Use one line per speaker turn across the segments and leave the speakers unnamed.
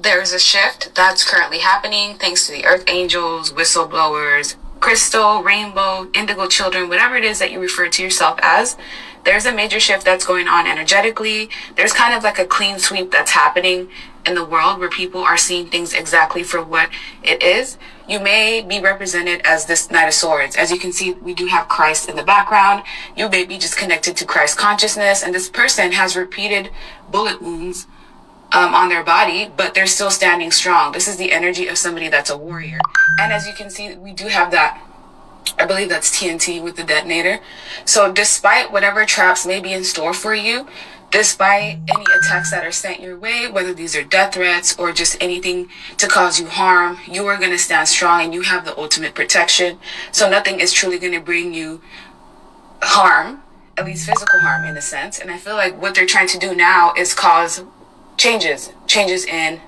there's a shift that's currently happening thanks to the earth angels, whistleblowers, crystal, rainbow, indigo children, whatever it is that you refer to yourself as. There's a major shift that's going on energetically. There's kind of like a clean sweep that's happening in the world where people are seeing things exactly for what it is. You may be represented as this Knight of Swords. As you can see, we do have Christ in the background. You may be just connected to Christ consciousness, and this person has repeated bullet wounds on their body, but they're still standing strong. This is the energy of somebody that's a warrior. And as you can see, we do have that, I believe that's TNT with the detonator. So despite whatever traps may be in store for you, despite any attacks that are sent your way, whether these are death threats or just anything to cause you harm, you are going to stand strong and you have the ultimate protection. So nothing is truly going to bring you harm, at least physical harm in a sense. And I feel like what they're trying to do now is cause changes in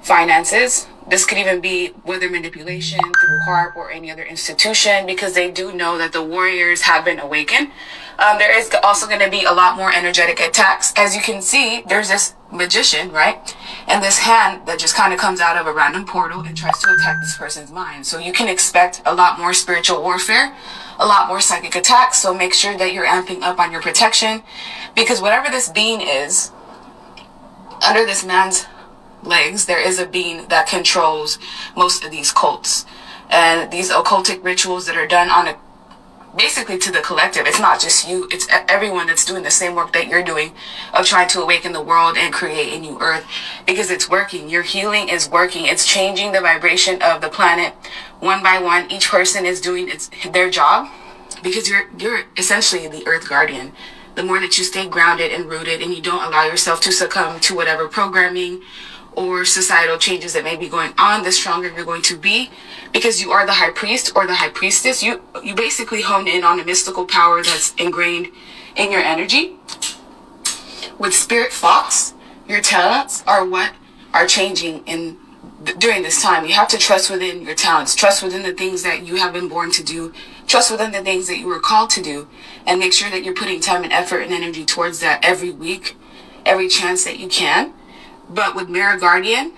finances. This could even be whether manipulation through HARP or any other institution, because they do know that the warriors have been awakened. There is also going to be a lot more energetic attacks. As you can see, there's this magician, right? And this hand that just kind of comes out of a random portal and tries to attack this person's mind. So you can expect a lot more spiritual warfare, a lot more psychic attacks. So make sure that you're amping up on your protection, because whatever this being is, under this man's legs, there is a being that controls most of these cults and these occultic rituals that are done on a basically to the collective. It's not just you, it's everyone that's doing the same work that you're doing of trying to awaken the world and create a new earth, because it's working. Your healing is working. It's changing the vibration of the planet one by one. Each person is doing their job, because you're essentially the earth guardian. The more that you stay grounded and rooted and you don't allow yourself to succumb to whatever programming or societal changes that may be going on, the stronger you're going to be, because you are the high priest or the high priestess. You basically hone in on a mystical power that's ingrained in your energy. With Spirit Fox, your talents are what are changing during this time. You have to trust within your talents, trust within the things that you have been born to do, trust within the things that you were called to do, and make sure that you're putting time and effort and energy towards that every week, every chance that you can. But with Mirror Guardian,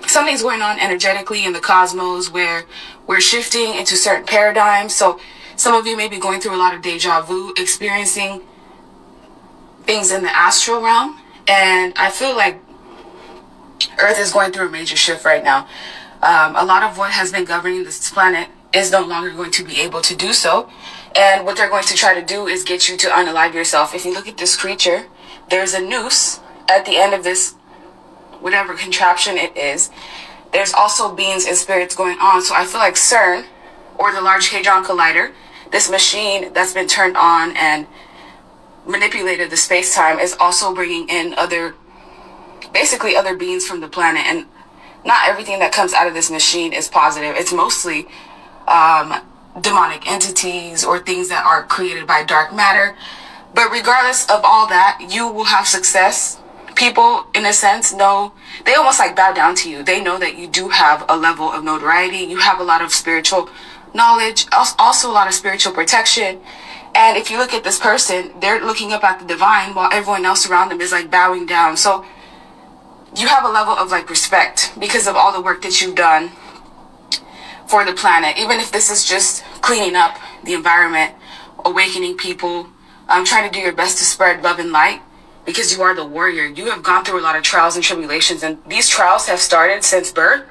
something's going on energetically in the cosmos where we're shifting into certain paradigms. So some of you may be going through a lot of deja vu, experiencing things in the astral realm. And I feel like Earth is going through a major shift right now. A lot of what has been governing this planet is no longer going to be able to do so. And what they're going to try to do is get you to unalive yourself. If you look at this creature, there's a noose at the end of this, whatever contraption it is. There's also beings and spirits going on. So I feel like CERN, or the Large Hadron Collider, this machine that's been turned on and manipulated the space-time, is also bringing in other beings from the planet. And not everything that comes out of this machine is positive. It's mostly demonic entities or things that are created by dark matter. But regardless of all that, you will have success. People, in a sense, know, they almost like bow down to you. They know that you do have a level of notoriety. You have a lot of spiritual knowledge, also a lot of spiritual protection. And if you look at this person, they're looking up at the divine while everyone else around them is like bowing down. So you have a level of like respect because of all the work that you've done for the planet. Even if this is just cleaning up the environment, awakening people, trying to do your best to spread love and light, because you are the warrior. You have gone through a lot of trials and tribulations, and these trials have started since birth,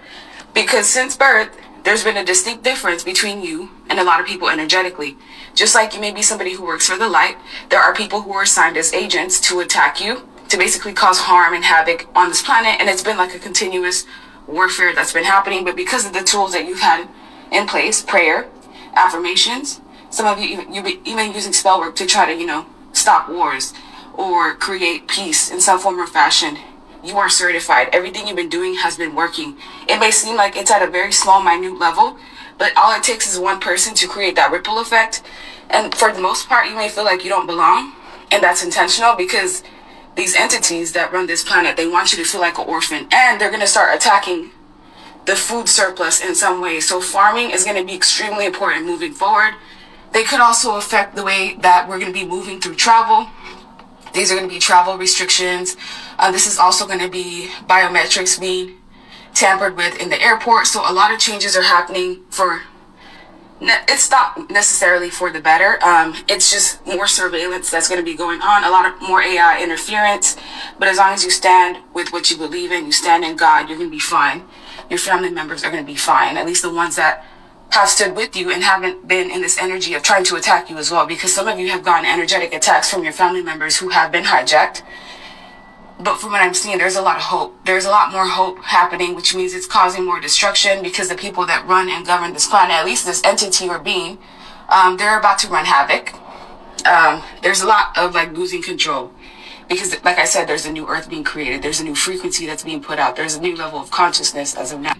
because since birth, there's been a distinct difference between you and a lot of people energetically. Just like you may be somebody who works for the light, there are people who are assigned as agents to attack you, to basically cause harm and havoc on this planet, and it's been like a continuous warfare that's been happening. But because of the tools that you've had in place, prayer, affirmations, some of you even using spell work to try to, stop wars or create peace in some form or fashion, you are certified. Everything you've been doing has been working. It may seem like it's at a very small, minute level, but all it takes is one person to create that ripple effect. And for the most part, you may feel like you don't belong, and that's intentional, because these entities that run this planet, they want you to feel like an orphan, and they're going to start attacking the food surplus in some way. So farming is going to be extremely important moving forward. They could also affect the way that we're going to be moving through travel. These are going to be travel restrictions. This is also going to be biometrics being tampered with in the airport. So a lot of changes are happening for, it's not necessarily for the better. It's just more surveillance that's going to be going on, a lot of more AI interference. But as long as you stand with what you believe in, you stand in God, you're going to be fine. Your family members are going to be fine, at least the ones that have stood with you and haven't been in this energy of trying to attack you as well, because some of you have gotten energetic attacks from your family members who have been hijacked. But from what I'm seeing, there's a lot of hope. There's a lot more hope happening, which means it's causing more destruction, because the people that run and govern this planet, at least this entity or being, they're about to run havoc. There's a lot of like losing control, because like I said, there's a new earth being created. There's a new frequency that's being put out. There's a new level of consciousness as of now.